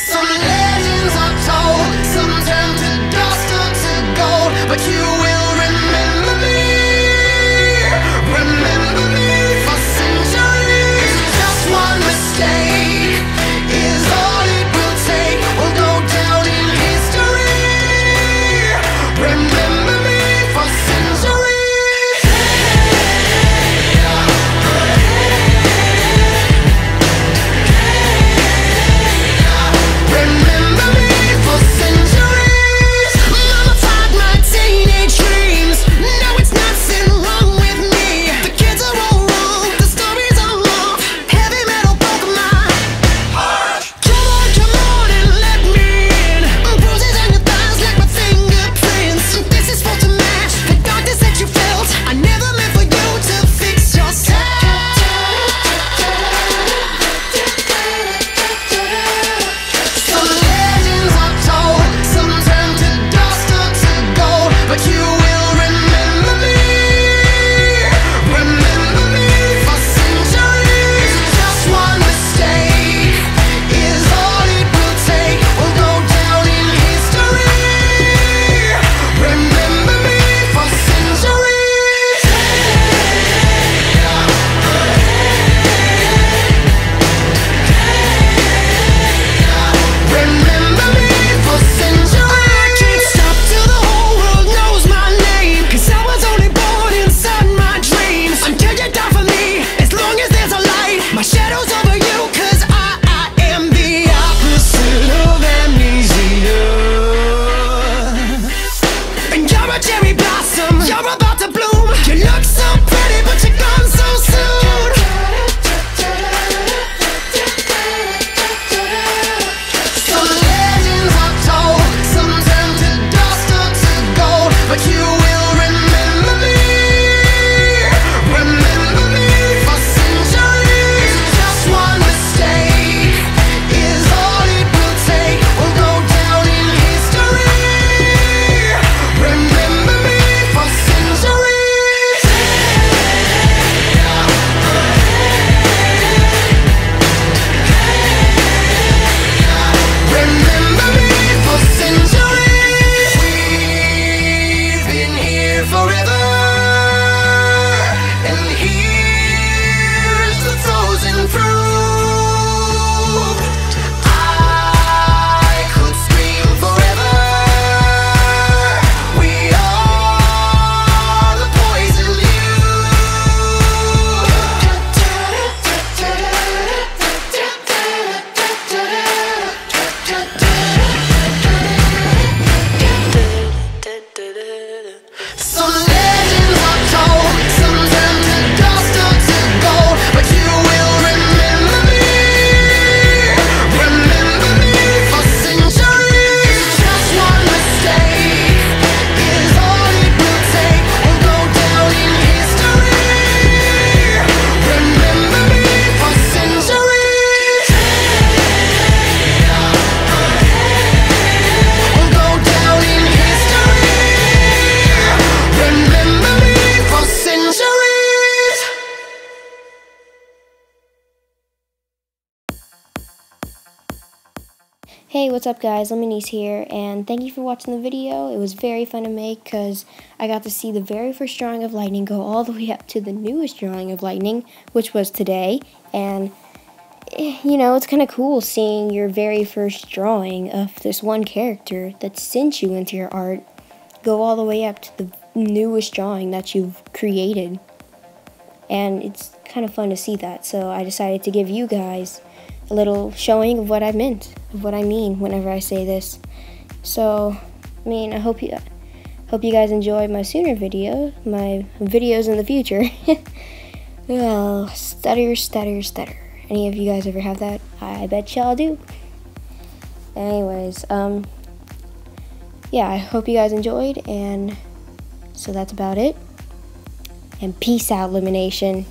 Some legends are told, some turn to dust or to gold, but you will remember me for centuries. Just one mistake is all it will take. We'll go down in history. Remember me for centuries. Remember me for centuries. Mama tied my teenage dreams. No, it's nothing wrong with me. The kids are all wrong, the stories are long. Heavy metal broke my heart. Come on and let me in. Bruises on your thighs like my fingerprints. This is supposed to match the darkness that you felt. I never meant for you to fix yourself. Some legends are told, some turn to dust or to gold, but you will remember me for centuries. Just one mistake is all it will take. We'll go down in history. Remember me for centuries. Remember me for centuries. I can't stop till the whole world knows my name, 'cause I was only born inside my dreams. Until you die for me, as long as there's a light, my shadow's over you, 'cause I am the opposite of amnesia. And you're a cherry blossom, you're about to bloom. You look so pretty, but you're gone so soon. Some legends are told, some turn to dust or to gold, but you will remember me for centuries. Just one mistake is all it will take. We'll go down in history. Remember me for centuries. Remember me for centuries. We've been here forever, and here's the frozen proof. I could scream forever. We are the poison Some legends are told, some turn to dust or to gold, but you will remember me for centuries. Just one mistake is all it will take. We'll go down in history. Remember me for centuries. We'll go down in history. Remember me for centuries. Hey, what's up guys, Lemonies here, and thank you for watching the video. It was very fun to make because I got to see the very first drawing of Lightning go all the way up to the newest drawing of Lightning, which was today, and you know, it's kind of cool seeing your very first drawing of this one character that sent you into your art go all the way up to the newest drawing that you've created, and it's kind of fun to see that, so I decided to give you guys a little showing of what I meant, of what I mean whenever I say this. So, I mean, I hope you guys enjoy my sooner video, my videos in the future. Well, stutter. Any of you guys ever have that? I bet y'all do. Anyways, yeah, I hope you guys enjoyed, and so that's about it. And peace out, Illumination.